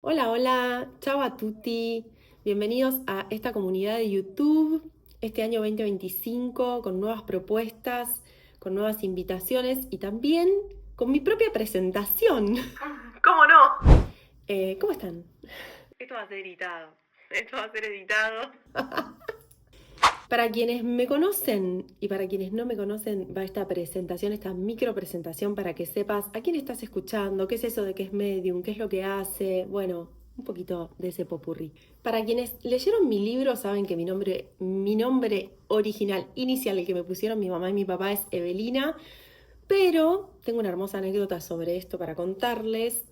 Hola, hola, ciao a tutti. Bienvenidos a esta comunidad de YouTube, este año 2025, con nuevas propuestas, con nuevas invitaciones y también con mi propia presentación. ¿Cómo no? ¿Cómo están? Esto va a ser editado. Esto va a ser editado. Para quienes me conocen y para quienes no me conocen, va esta presentación, esta micro presentación para que sepas a quién estás escuchando, qué es eso de que es medium, qué es lo que hace, bueno, un poquito de ese popurrí. Para quienes leyeron mi libro saben que mi nombre original, inicial, el que me pusieron mi mamá y mi papá es Evelina, pero tengo una hermosa anécdota sobre esto para contarles.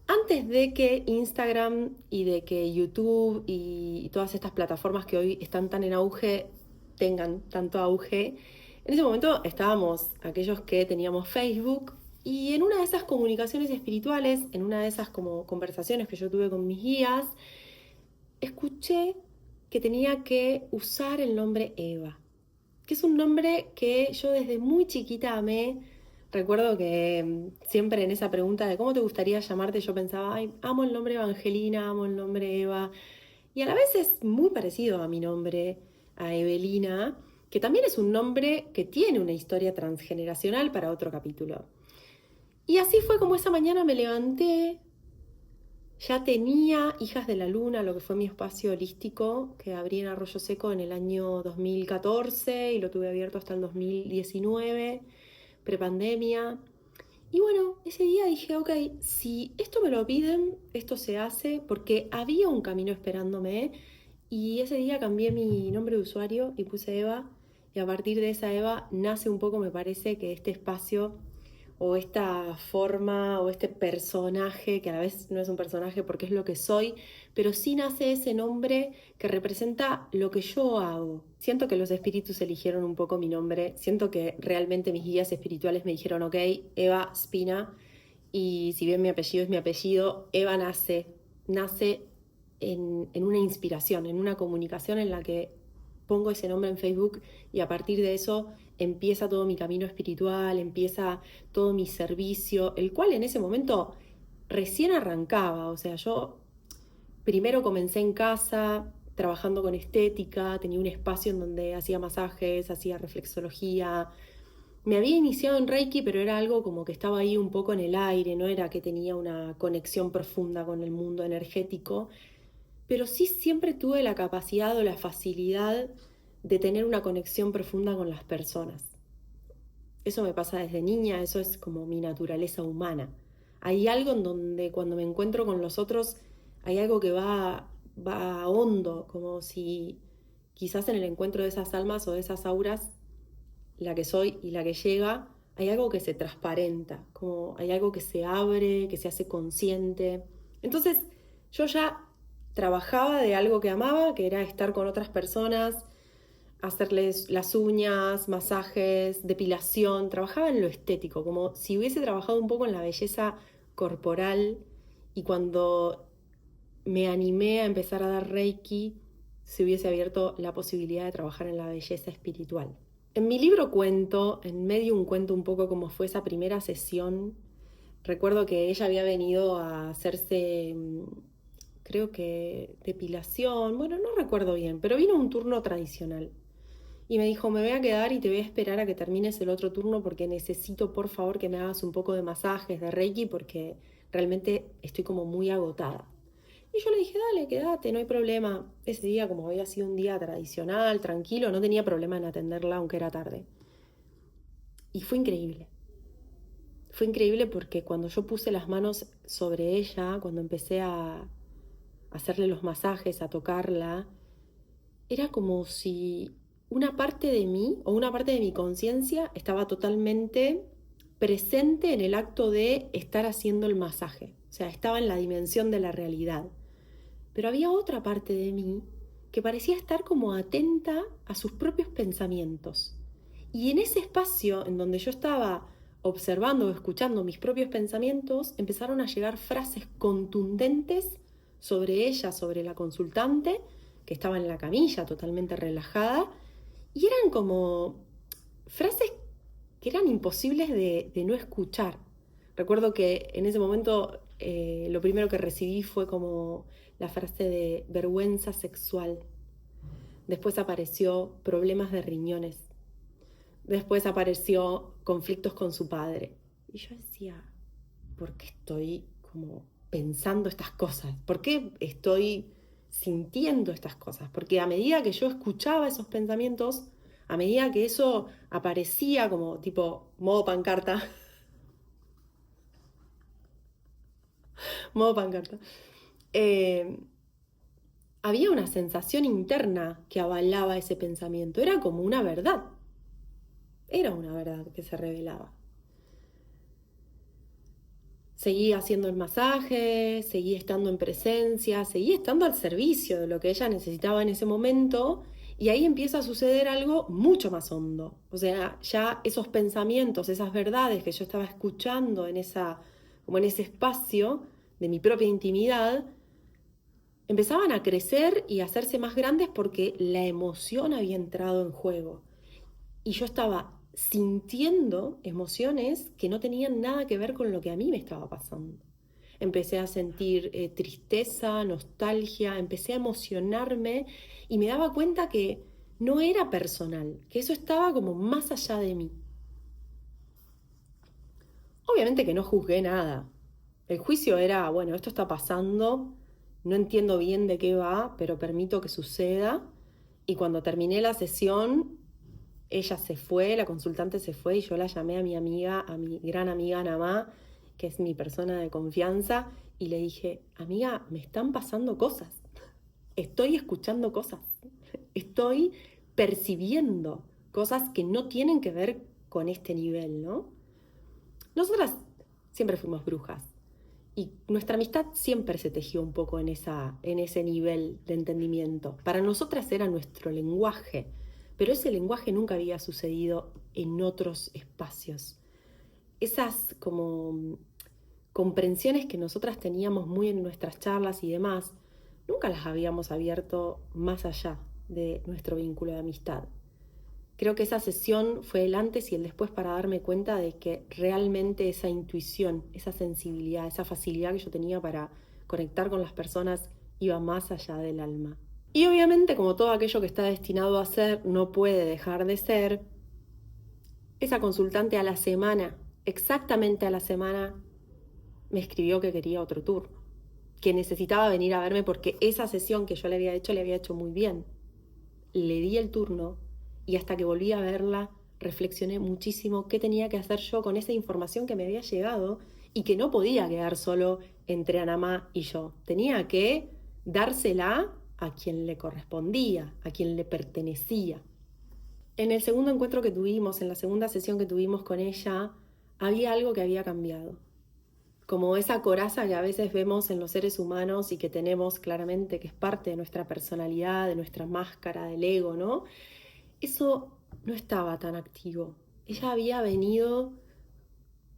Antes de que Instagram y de que YouTube y todas estas plataformas que hoy están tan en auge tengan tanto auge, en ese momento estábamos aquellos que teníamos Facebook y en una de esas comunicaciones espirituales, en una de esas como conversaciones que yo tuve con mis guías, escuché que tenía que usar el nombre Eva, que es un nombre que yo desde muy chiquita amé. Recuerdo que siempre en esa pregunta de cómo te gustaría llamarte, yo pensaba, ay, amo el nombre Evangelina, amo el nombre Eva. Y a la vez es muy parecido a mi nombre, a Evelina, que también es un nombre que tiene una historia transgeneracional para otro capítulo. Y así fue como esa mañana me levanté. Ya tenía Hijas de la Luna, lo que fue mi espacio holístico, que abrí en Arroyo Seco en el año 2014 y lo tuve abierto hasta el 2019, prepandemia. Y bueno, ese día dije, ok, si esto me lo piden, esto se hace, porque había un camino esperándome. Y ese día cambié mi nombre de usuario y puse Eva. Y a partir de esa Eva nace un poco, me parece, que este espacio o esta forma o este personaje, que a la vez no es un personaje porque es lo que soy, pero sí nace ese nombre que representa lo que yo hago. Siento que los espíritus eligieron un poco mi nombre, siento que realmente mis guías espirituales me dijeron, ok, Eva Spina, y si bien mi apellido es mi apellido, Eva nace en una inspiración, en una comunicación en la que pongo ese nombre en Facebook y a partir de eso empieza todo mi camino espiritual, empieza todo mi servicio, el cual en ese momento recién arrancaba. O sea, yo primero comencé en casa, trabajando con estética, tenía un espacio en donde hacía masajes, hacía reflexología. Me había iniciado en Reiki, pero era algo como que estaba ahí un poco en el aire, no era que tenía una conexión profunda con el mundo energético, pero sí siempre tuve la capacidad o la facilidad de tener una conexión profunda con las personas. Eso me pasa desde niña, eso es como mi naturaleza humana. Hay algo en donde cuando me encuentro con los otros, hay algo que va hondo, como si quizás en el encuentro de esas almas o de esas auras, la que soy y la que llega, hay algo que se transparenta, como hay algo que se abre, que se hace consciente. Entonces yo ya trabajaba de algo que amaba, que era estar con otras personas, hacerles las uñas, masajes, depilación, trabajaba en lo estético, como si hubiese trabajado un poco en la belleza corporal y cuando me animé a empezar a dar Reiki, se hubiese abierto la posibilidad de trabajar en la belleza espiritual. En mi libro cuento, en medio un cuento un poco cómo fue esa primera sesión. Recuerdo que ella había venido a hacerse, creo que depilación, bueno, no recuerdo bien, pero vino un turno tradicional. Y me dijo, me voy a quedar y te voy a esperar a que termines el otro turno porque necesito por favor que me hagas un poco de masajes, de Reiki, porque realmente estoy como muy agotada. Y yo le dije, dale, quédate, no hay problema. Ese día, como había sido un día tradicional, tranquilo, no tenía problema en atenderla, aunque era tarde. Y fue increíble. Fue increíble porque cuando yo puse las manos sobre ella, cuando empecé a hacerle los masajes, a tocarla, era como si una parte de mí o una parte de mi conciencia estaba totalmente presente en el acto de estar haciendo el masaje. O sea, estaba en la dimensión de la realidad. Pero había otra parte de mí que parecía estar como atenta a sus propios pensamientos. Y en ese espacio en donde yo estaba observando o escuchando mis propios pensamientos, empezaron a llegar frases contundentes sobre ella, sobre la consultante, que estaba en la camilla totalmente relajada, y eran como frases que eran imposibles de no escuchar. Recuerdo que en ese momento lo primero que recibí fue como la frase de vergüenza sexual. Después apareció problemas de riñones. Después apareció conflictos con su padre. Y yo decía, ¿por qué estoy como pensando estas cosas? ¿Por qué estoy sintiendo estas cosas? Porque a medida que yo escuchaba esos pensamientos, a medida que eso aparecía como tipo modo pancarta, modo pancarta, eh, había una sensación interna que avalaba ese pensamiento. Era como una verdad. Era una verdad que se revelaba. Seguí haciendo el masaje, seguí estando en presencia, seguí estando al servicio de lo que ella necesitaba en ese momento, y ahí empieza a suceder algo mucho más hondo. O sea, ya esos pensamientos, esas verdades que yo estaba escuchando como en ese espacio de mi propia intimidad, empezaban a crecer y a hacerse más grandes porque la emoción había entrado en juego. Y yo estaba sintiendo emociones que no tenían nada que ver con lo que a mí me estaba pasando. Empecé a sentir tristeza, nostalgia, empecé a emocionarme y me daba cuenta que no era personal, que eso estaba como más allá de mí. Obviamente que no juzgué nada. El juicio era, bueno, esto está pasando, no entiendo bien de qué va, pero permito que suceda. Y cuando terminé la sesión, ella se fue, la consultante se fue y yo la llamé a mi amiga, a mi gran amiga Namá, que es mi persona de confianza, y le dije, amiga, me están pasando cosas, estoy escuchando cosas, estoy percibiendo cosas que no tienen que ver con este nivel, ¿no? Nosotras siempre fuimos brujas y nuestra amistad siempre se tejió un poco en ese nivel de entendimiento. Para nosotras era nuestro lenguaje, pero ese lenguaje nunca había sucedido en otros espacios. Esas como comprensiones que nosotras teníamos muy en nuestras charlas y demás, nunca las habíamos abierto más allá de nuestro vínculo de amistad. Creo que esa sesión fue el antes y el después para darme cuenta de que realmente esa intuición, esa sensibilidad, esa facilidad que yo tenía para conectar con las personas iba más allá del alma. Y obviamente, como todo aquello que está destinado a ser no puede dejar de ser, esa consultante a la semana, exactamente a la semana, me escribió que quería otro turno, que necesitaba venir a verme porque esa sesión que yo le había hecho muy bien. Le di el turno y hasta que volví a verla reflexioné muchísimo qué tenía que hacer yo con esa información que me había llegado y que no podía quedar solo entre Anamá y yo. Tenía que dársela a quien le correspondía, a quien le pertenecía. En el segundo encuentro que tuvimos, en la segunda sesión que tuvimos con ella, había algo que había cambiado. Como esa coraza que a veces vemos en los seres humanos y que tenemos claramente que es parte de nuestra personalidad, de nuestra máscara, del ego, ¿no? Eso no estaba tan activo. Ella había venido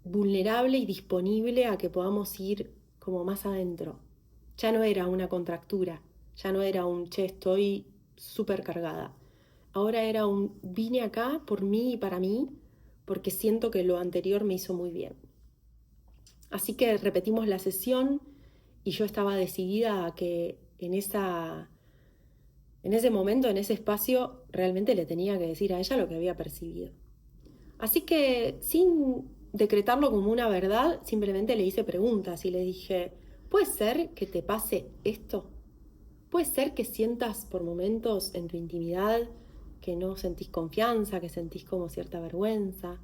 vulnerable y disponible a que podamos ir como más adentro. Ya no era una contractura, ya no era un, che, estoy súper cargada. Ahora era un, vine acá por mí y para mí, porque siento que lo anterior me hizo muy bien. Así que repetimos la sesión y yo estaba decidida a que en ese momento, en ese espacio, realmente le tenía que decir a ella lo que había percibido. Así que, sin decretarlo como una verdad, simplemente le hice preguntas y le dije, ¿puede ser que te pase esto? ¿Puede ser que sientas por momentos en tu intimidad que no sentís confianza, que sentís como cierta vergüenza?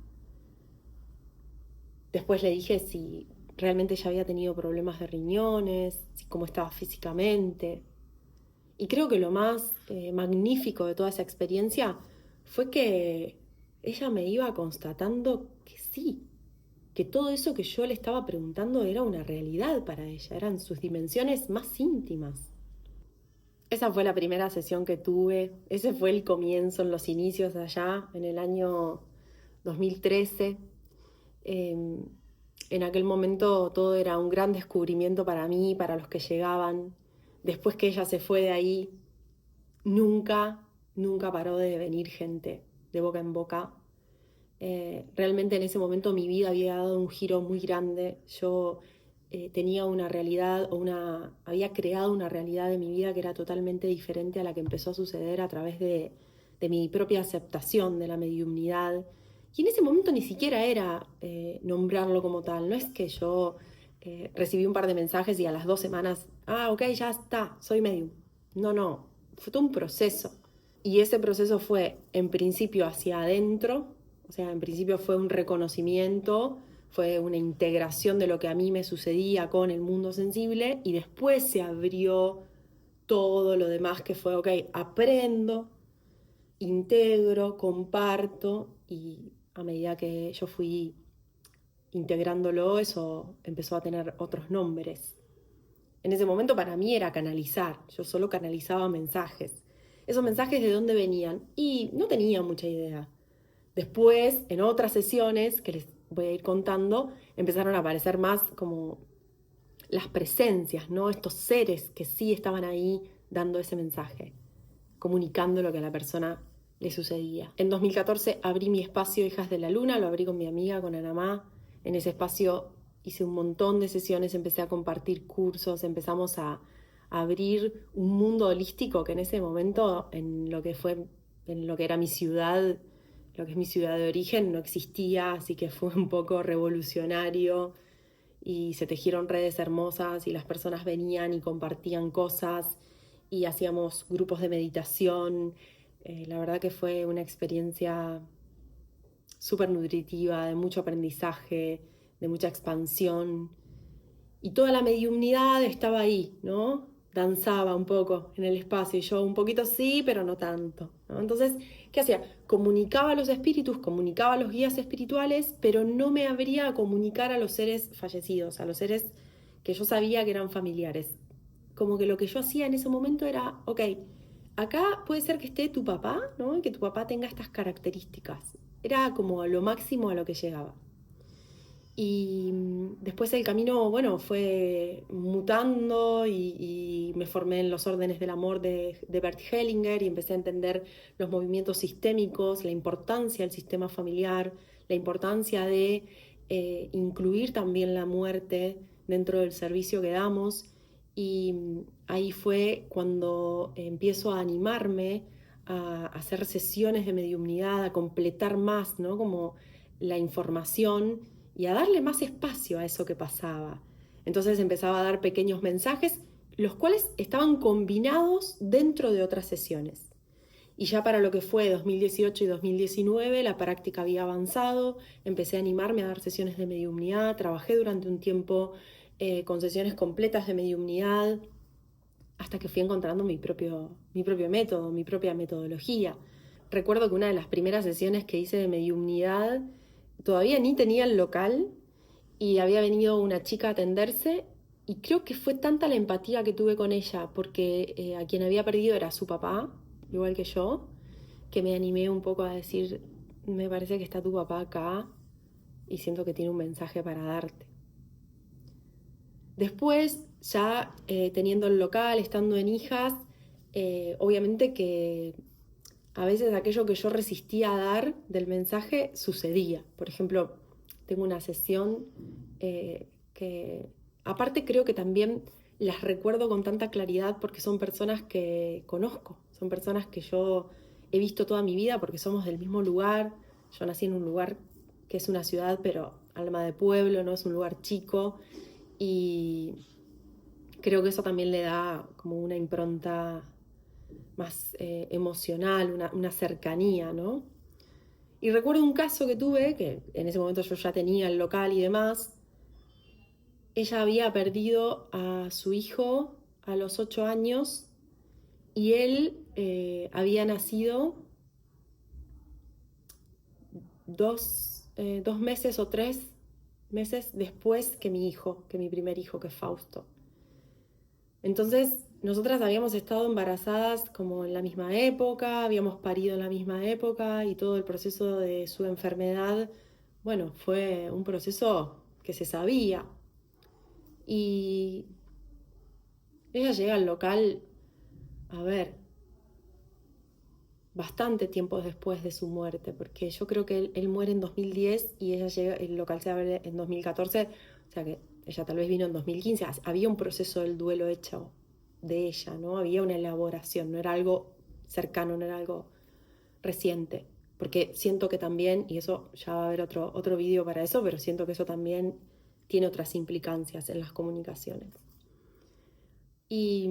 Después le dije si realmente ella había tenido problemas de riñones, si cómo estaba físicamente. Y creo que lo más magnífico de toda esa experiencia fue que ella me iba constatando que sí, que todo eso que yo le estaba preguntando era una realidad para ella, eran sus dimensiones más íntimas. Esa fue la primera sesión que tuve, ese fue el comienzo, en los inicios de allá, en el año 2013. En aquel momento todo era un gran descubrimiento para mí, para los que llegaban. Después que ella se fue de ahí, nunca paró de venir gente de boca en boca. Realmente en ese momento mi vida había dado un giro muy grande. Yo tenía una realidad había creado una realidad de mi vida que era totalmente diferente a la que empezó a suceder a través de mi propia aceptación de la mediumnidad. Y en ese momento ni siquiera era nombrarlo como tal, no es que yo recibí un par de mensajes y a las 2 semanas, ok, ya está, soy medium. No, fue todo un proceso. Y ese proceso fue en principio hacia adentro, o sea, en principio fue un reconocimiento, fue una integración de lo que a mí me sucedía con el mundo sensible y después se abrió todo lo demás que fue, ok, aprendo, integro, comparto y a medida que yo fui integrándolo, eso empezó a tener otros nombres. En ese momento para mí era canalizar, yo solo canalizaba mensajes. ¿Esos mensajes de dónde venían? Y no tenía mucha idea. Después, en otras sesiones que les voy a ir contando, empezaron a aparecer más como las presencias, ¿no? Estos seres que sí estaban ahí dando ese mensaje, comunicando lo que a la persona le sucedía. En 2014 abrí mi espacio Hijas de la Luna, lo abrí con mi amiga, con Anamá. En ese espacio hice un montón de sesiones, empecé a compartir cursos, empezamos a abrir un mundo holístico que en ese momento, en lo que era mi ciudad, lo que es mi ciudad de origen, no existía, así que fue un poco revolucionario y se tejieron redes hermosas y las personas venían y compartían cosas y hacíamos grupos de meditación. La verdad que fue una experiencia súper nutritiva, de mucho aprendizaje, de mucha expansión. Y toda la mediumnidad estaba ahí, ¿no? Danzaba un poco en el espacio y yo un poquito sí, pero no tanto, ¿no? Entonces, ¿qué hacía? Comunicaba a los espíritus, comunicaba a los guías espirituales, pero no me abría a comunicar a los seres fallecidos, a los seres que yo sabía que eran familiares. Como que lo que yo hacía en ese momento era, ok, acá puede ser que esté tu papá, ¿no? Y que tu papá tenga estas características. Era como lo máximo a lo que llegaba. Y después el camino, bueno, fue mutando y me formé en los órdenes del amor de Bert Hellinger y empecé a entender los movimientos sistémicos, la importancia del sistema familiar, la importancia de incluir también la muerte dentro del servicio que damos. Y ahí fue cuando empiezo a animarme a hacer sesiones de mediumnidad, a completar más, ¿no? Como la información y a darle más espacio a eso que pasaba. Entonces empezaba a dar pequeños mensajes, los cuales estaban combinados dentro de otras sesiones. Y ya para lo que fue 2018 y 2019, la práctica había avanzado, empecé a animarme a dar sesiones de mediumnidad, trabajé durante un tiempo con sesiones completas de mediumnidad, hasta que fui encontrando mi propio método, mi propia metodología. Recuerdo que una de las primeras sesiones que hice de mediumnidad, todavía ni tenía el local y había venido una chica a atenderse y creo que fue tanta la empatía que tuve con ella, porque a quien había perdido era su papá, igual que yo, que me animé un poco a decir, me parece que está tu papá acá y siento que tiene un mensaje para darte. Después, ya teniendo el local, estando en Hijas, obviamente que a veces aquello que yo resistía a dar del mensaje sucedía. Por ejemplo, tengo una sesión que, aparte creo que también las recuerdo con tanta claridad porque son personas que conozco, son personas que yo he visto toda mi vida porque somos del mismo lugar. Yo nací en un lugar que es una ciudad, pero alma de pueblo, no es un lugar chico. Y creo que eso también le da como una impronta más emocional, una cercanía, ¿no? Y recuerdo un caso que tuve, que en ese momento yo ya tenía el local y demás. Ella había perdido a su hijo a los 8 años y él había nacido 2 meses o 3 meses después que mi hijo, que mi primer hijo, que es Fausto. Entonces, nosotras habíamos estado embarazadas como en la misma época, habíamos parido en la misma época y todo el proceso de su enfermedad, bueno, fue un proceso que se sabía. Y ella llega al local, a ver, bastante tiempo después de su muerte, porque yo creo que él muere en 2010 y ella llega, el local se abre en 2014, o sea que ella tal vez vino en 2015, había un proceso del duelo hecho de ella, ¿no? Había una elaboración, no era algo cercano, no era algo reciente. Porque siento que también, y eso ya va a haber otro video para eso, pero siento que eso también tiene otras implicancias en las comunicaciones. Y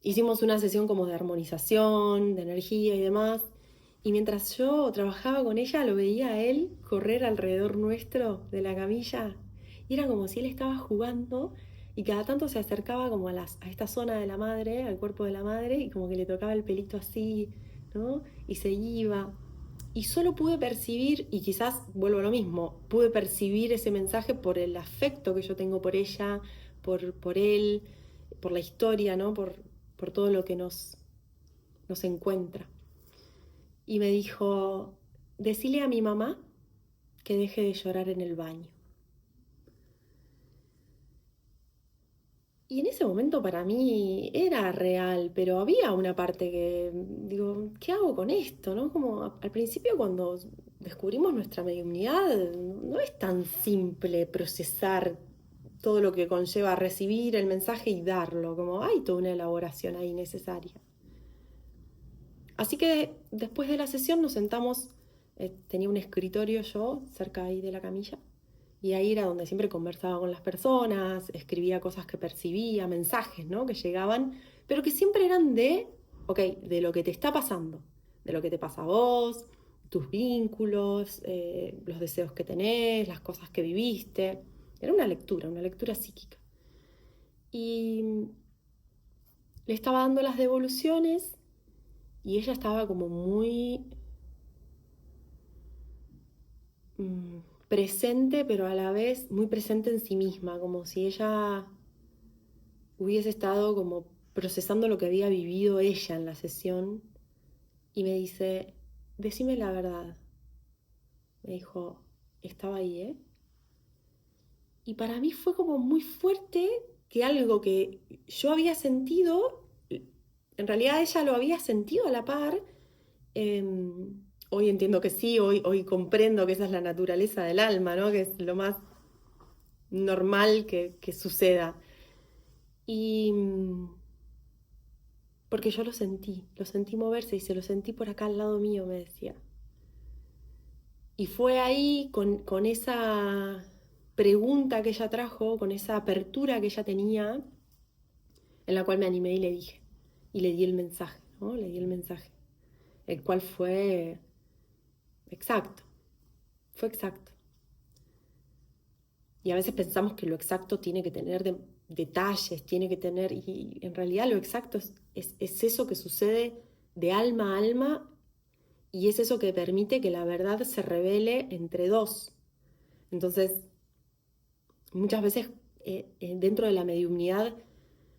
hicimos una sesión como de armonización, de energía y demás. Y mientras yo trabajaba con ella, lo veía a él correr alrededor nuestro de la camilla. Y era como si él estaba jugando y cada tanto se acercaba como a esta zona de la madre, al cuerpo de la madre, y como que le tocaba el pelito así, ¿no? Y se iba. Y solo pude percibir, y quizás vuelvo a lo mismo, pude percibir ese mensaje por el afecto que yo tengo por ella, por él, por la historia, ¿no? Por todo lo que nos encuentra. Y me dijo, decile a mi mamá que deje de llorar en el baño. Y en ese momento para mí era real, pero había una parte que digo, ¿qué hago con esto? ¿No? Como al principio cuando descubrimos nuestra mediunidad, no es tan simple procesar todo lo que conlleva recibir el mensaje y darlo, como hay toda una elaboración ahí necesaria. Así que después de la sesión nos sentamos, tenía un escritorio yo cerca ahí de la camilla, y ahí era donde siempre conversaba con las personas, escribía cosas que percibía, mensajes, ¿no? Que llegaban, pero que siempre eran de lo que te está pasando, de lo que te pasa a vos, tus vínculos, los deseos que tenés, las cosas que viviste. Era una lectura psíquica. Y le estaba dando las devoluciones y ella estaba como muy presente, pero a la vez muy presente en sí misma, como si ella hubiese estado como procesando lo que había vivido ella en la sesión. Y me dice, decime la verdad. Me dijo, estaba ahí, ¿eh? Y para mí fue como muy fuerte que algo que yo había sentido, en realidad ella lo había sentido a la par. Hoy entiendo que sí, hoy comprendo que esa es la naturaleza del alma, ¿no? Que es lo más normal que suceda. Y porque yo lo sentí moverse y se lo sentí por acá al lado mío, me decía. Y fue ahí con esa pregunta que ella trajo, con esa apertura que ella tenía, en la cual me animé y le dije, y le di el mensaje, ¿no? Le di el mensaje, el cual fue exacto, fue exacto. Y a veces pensamos que lo exacto tiene que tener detalles, tiene que tener, y en realidad lo exacto es eso que sucede de alma a alma, y es eso que permite que la verdad se revele entre dos. Entonces, muchas veces dentro de la mediunidad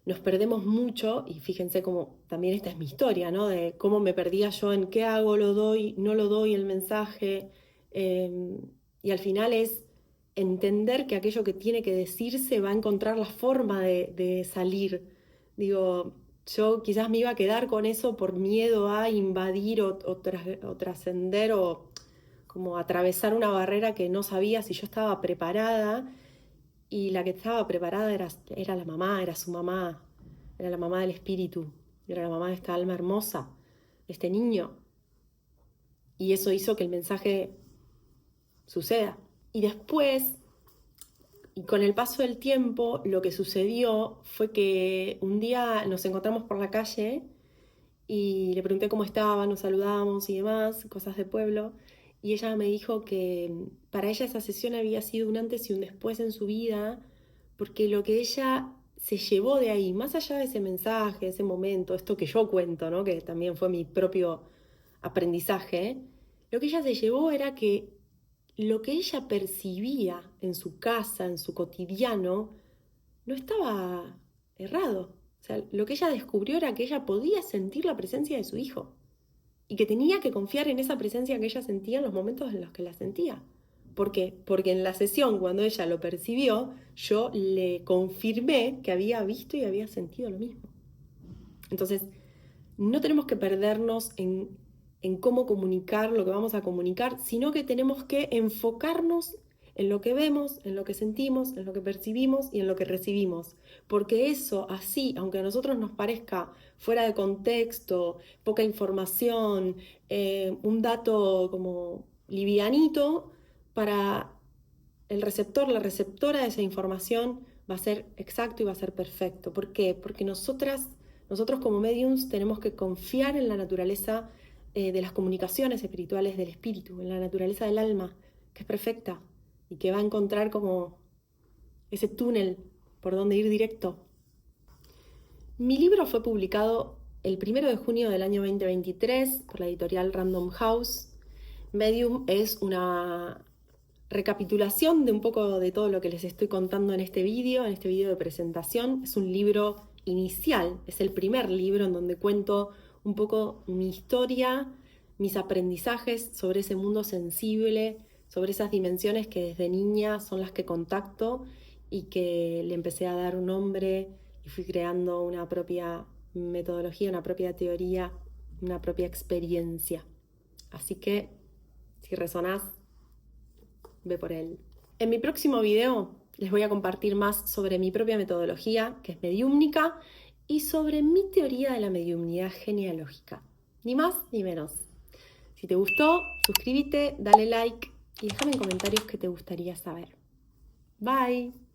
nos perdemos mucho, y fíjense cómo también esta es mi historia, ¿no? De cómo me perdía yo en qué hago, lo doy, no lo doy el mensaje, y al final es entender que aquello que tiene que decirse va a encontrar la forma de salir. Digo, yo quizás me iba a quedar con eso por miedo a invadir o trascender o como atravesar una barrera que no sabía si yo estaba preparada, y la que estaba preparada era la mamá, era su mamá, era la mamá del espíritu, era la mamá de esta alma hermosa, de este niño. Y eso hizo que el mensaje suceda. Y después, y con el paso del tiempo, lo que sucedió fue que un día nos encontramos por la calle y le pregunté cómo estaba, nos saludamos y demás, cosas de pueblo, y ella me dijo que para ella esa sesión había sido un antes y un después en su vida, porque lo que ella se llevó de ahí, más allá de ese mensaje, ese momento, esto que yo cuento, ¿no? Que también fue mi propio aprendizaje, lo que ella se llevó era que lo que ella percibía en su casa, en su cotidiano, no estaba errado. O sea, lo que ella descubrió era que ella podía sentir la presencia de su hijo y que tenía que confiar en esa presencia que ella sentía en los momentos en los que la sentía. ¿Por qué? Porque en la sesión, cuando ella lo percibió, yo le confirmé que había visto y había sentido lo mismo. Entonces, no tenemos que perdernos en cómo comunicar lo que vamos a comunicar, sino que tenemos que enfocarnos en lo que vemos, en lo que sentimos, en lo que percibimos y en lo que recibimos. Porque eso así, aunque a nosotros nos parezca fuera de contexto, poca información, un dato como livianito, para el receptor, la receptora de esa información va a ser exacto y va a ser perfecto. ¿Por qué? Porque nosotros como mediums tenemos que confiar en la naturaleza de las comunicaciones espirituales del espíritu, en la naturaleza del alma, que es perfecta y que va a encontrar como ese túnel por donde ir directo. Mi libro fue publicado el 1 de junio del año 2023 por la editorial Random House. Medium es una recapitulación de un poco de todo lo que les estoy contando en este video de presentación. Es un libro inicial, es el primer libro en donde cuento un poco mi historia, mis aprendizajes sobre ese mundo sensible, sobre esas dimensiones que desde niña son las que contacto y que le empecé a dar un nombre y fui creando una propia metodología, una propia teoría, una propia experiencia. Así que, si resonás, ve por él. En mi próximo video les voy a compartir más sobre mi propia metodología, que es mediúmnica, y sobre mi teoría de la mediumnidad genealógica. Ni más ni menos. Si te gustó, suscríbete, dale like y déjame en comentarios qué te gustaría saber. Bye.